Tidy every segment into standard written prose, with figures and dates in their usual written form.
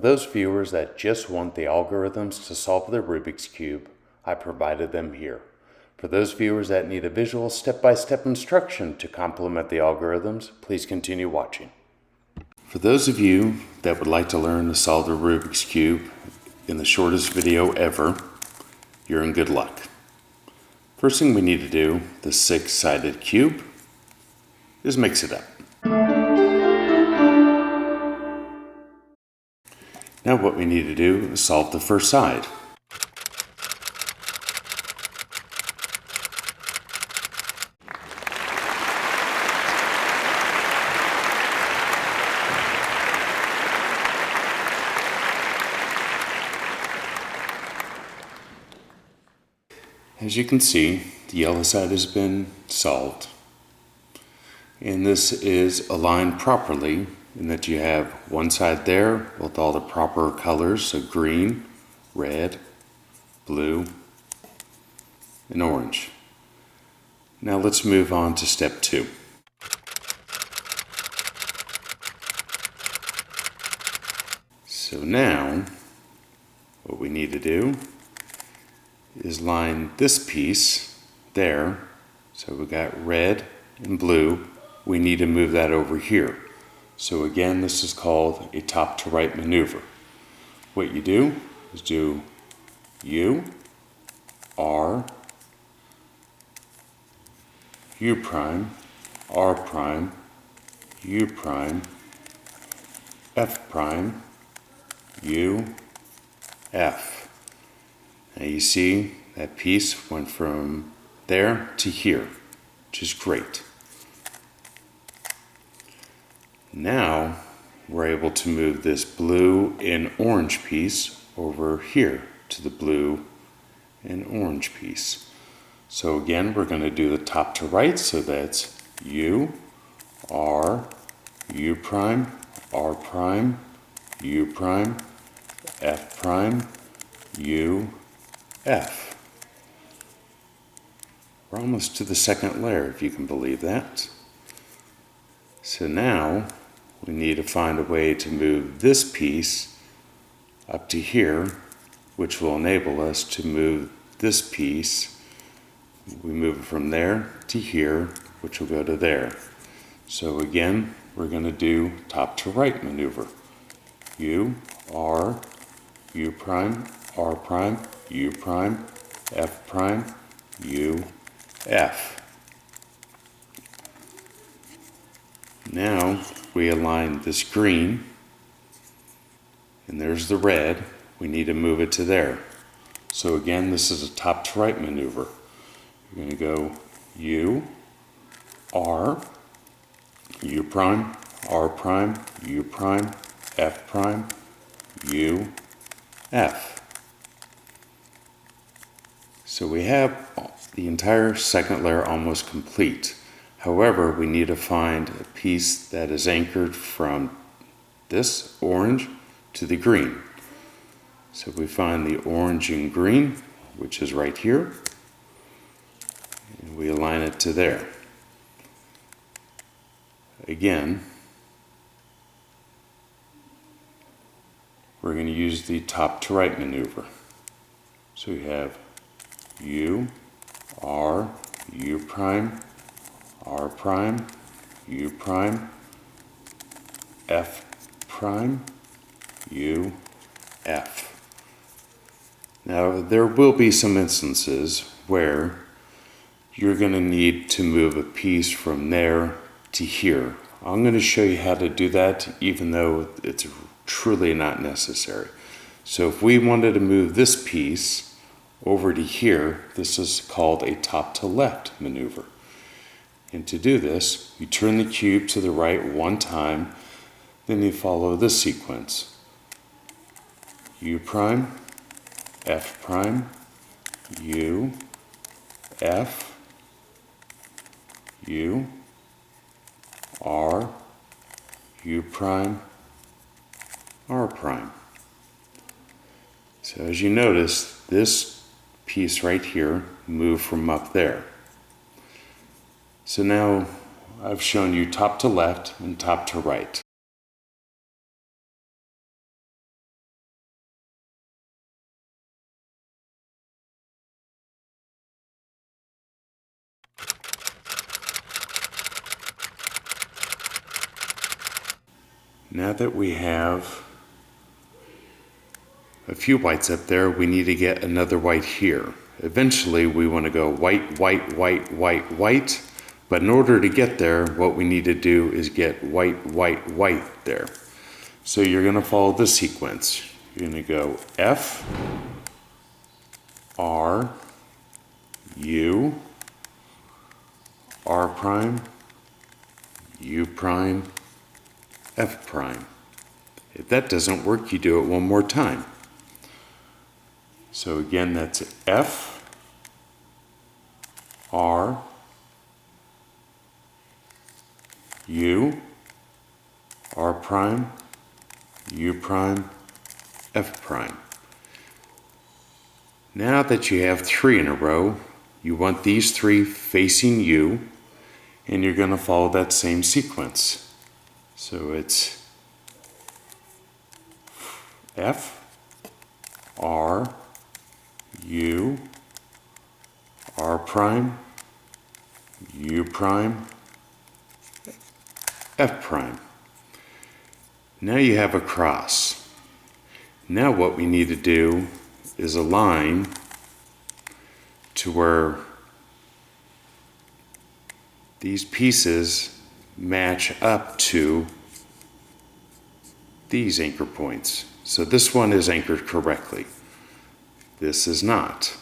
Those viewers that just want the algorithms to solve their Rubik's Cube, I provided them here. For those viewers that need a visual step-by-step instruction to complement the algorithms, please continue watching. For those of you that would like to learn to solve the Rubik's Cube in the shortest video ever, you're in good luck. First thing we need to do, the six-sided cube, is mix it up. Now what we need to do is solve the first side. As you can see, the yellow side has been solved. And this is aligned properly in that you have one side there with all the proper colors, so green, red, blue, and orange. Now let's move on to step 2. So now, what we need to do is line this piece there. So we got red and blue. We need to move that over here. So again, this is called a top to right maneuver. What you do is do U, R, U prime, R prime, U prime, F prime, U, F. Now you see that piece went from there to here, which is great. Now we're able to move this blue and orange piece over here to the blue and orange piece. So again, we're going to do the top to right, so that's U, R, U prime, R prime, U prime, F prime, U, F. We're almost to the second layer, if you can believe that. So now we need to find a way to move this piece up to here, which will enable us to move this piece. We move it from there to here, which will go to there. So again, we're going to do top to right maneuver. U, R, U prime, R prime, U prime, F prime, U, F. Now we align this green, and there's the red. We need to move it to there. So again, this is a top to right maneuver. You're going to go U, R, U prime, R prime, U prime, F prime, U, F. So we have the entire second layer almost complete. However, we need to find a piece that is anchored from this orange to the green. So we find the orange and green, which is right here, and we align it to there. Again, we're going to use the top to right maneuver. So we have U, R, U prime, R prime, U prime, F prime, U, F. Now there will be some instances where you're going to need to move a piece from there to here. I'm going to show you how to do that, even though it's truly not necessary. So if we wanted to move this piece over to here, this is called a top to left maneuver. And to do this, you turn the cube to the right one time, then you follow this sequence. U prime, F prime, U, F, U, R, U prime, R prime. So as you notice, this piece right here moved from up there. So now I've shown you top to left and top to right. Now that we have a few whites up there, we need to get another white here. Eventually we want to go white, white, white, white, white, but in order to get there, what we need to do is get white, white, white there. So you're going to follow the sequence. You're going to go F, R, U, R prime, U prime, F prime. If that doesn't work, you do it one more time. So again, that's F, R, U, R prime, U prime, F prime. Now that you have 3 in a row, you want these 3 facing you, and you're going to follow that same sequence. So it's F, R, U, R prime, U prime, F prime. Now you have a cross. Now what we need to do is align to where these pieces match up to these anchor points. So this one is anchored correctly. This is not.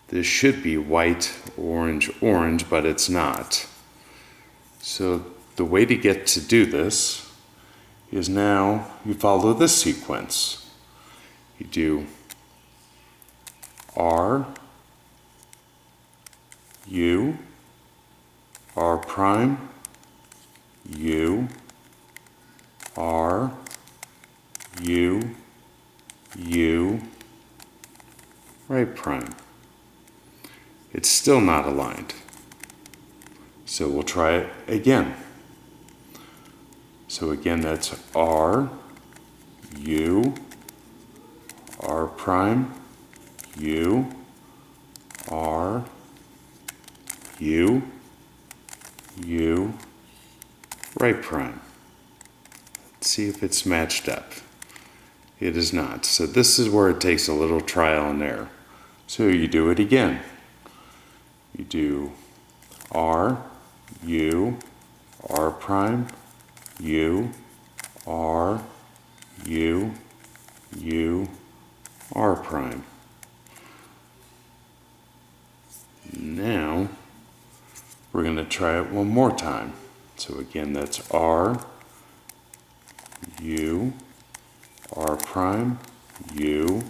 This should be white, orange, orange, but it's not. So the way to get to do this is now you follow this sequence. You do R, U, R prime, U, R, U, U, right prime. It's still not aligned. So we'll try it again. So again, that's R, U, R prime, U, R, U, U, right prime. Let's see if it's matched up. It is not. So this is where it takes a little trial and error. So you do it again. You do R, U, R prime, U, R, U, U, R prime. Now we're going to try it one more time. So again, that's R, U, R prime, U,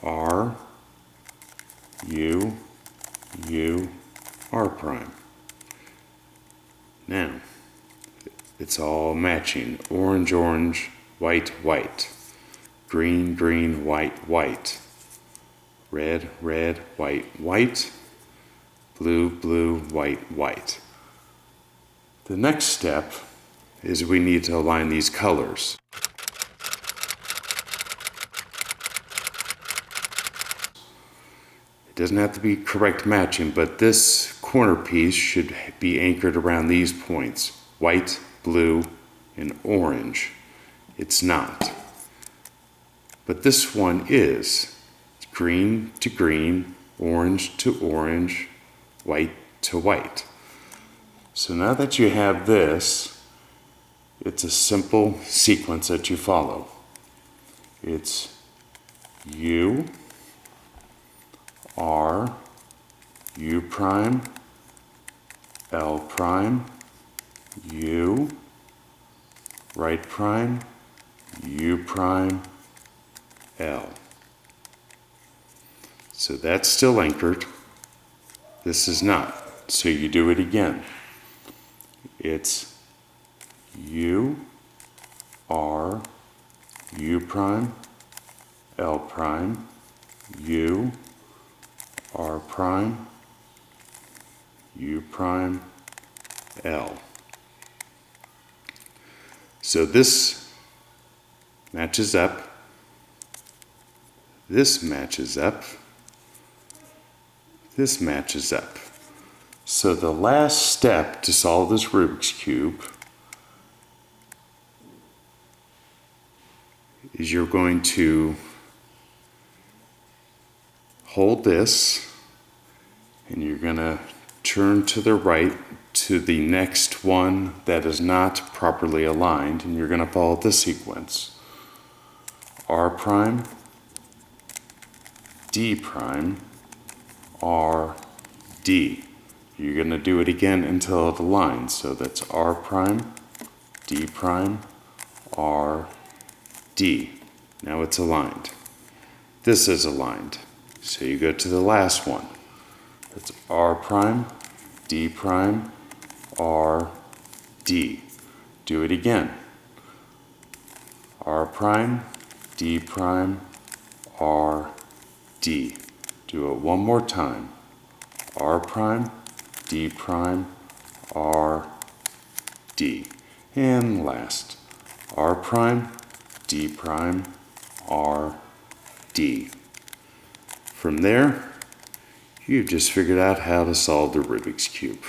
R, U, U, R prime. Now, it's all matching. Orange, orange, white, white. Green, green, white, white. Red, red, white, white. Blue, blue, white, white. The next step is we need to align these colors. It doesn't have to be correct matching, but this corner piece should be anchored around these points. White, blue, and orange. It's not. But this one is. It's green to green, orange to orange, white to white. So now that you have this, it's a simple sequence that you follow. It's U, R, U prime, L prime, U, right prime, U prime, L. So that's still anchored. This is not. So you do it again. It's U, R, U prime, L prime, U, R prime, U prime, L. So this matches up. This matches up. This matches up. So the last step to solve this Rubik's Cube is you're going to hold this and you're going to turn to the right to the next one that is not properly aligned, and you're going to follow this sequence. R prime, D prime, R, D. You're going to do it again until it aligns. So that's R prime, D prime, R, D. Now it's aligned. This is aligned. So you go to the last one. That's R prime, D prime, R, D. Do it again. R prime, D prime, R, D. Do it one more time. R prime, D prime, R, D. And last, R prime, D prime, R, D. From there, you've just figured out how to solve the Rubik's Cube.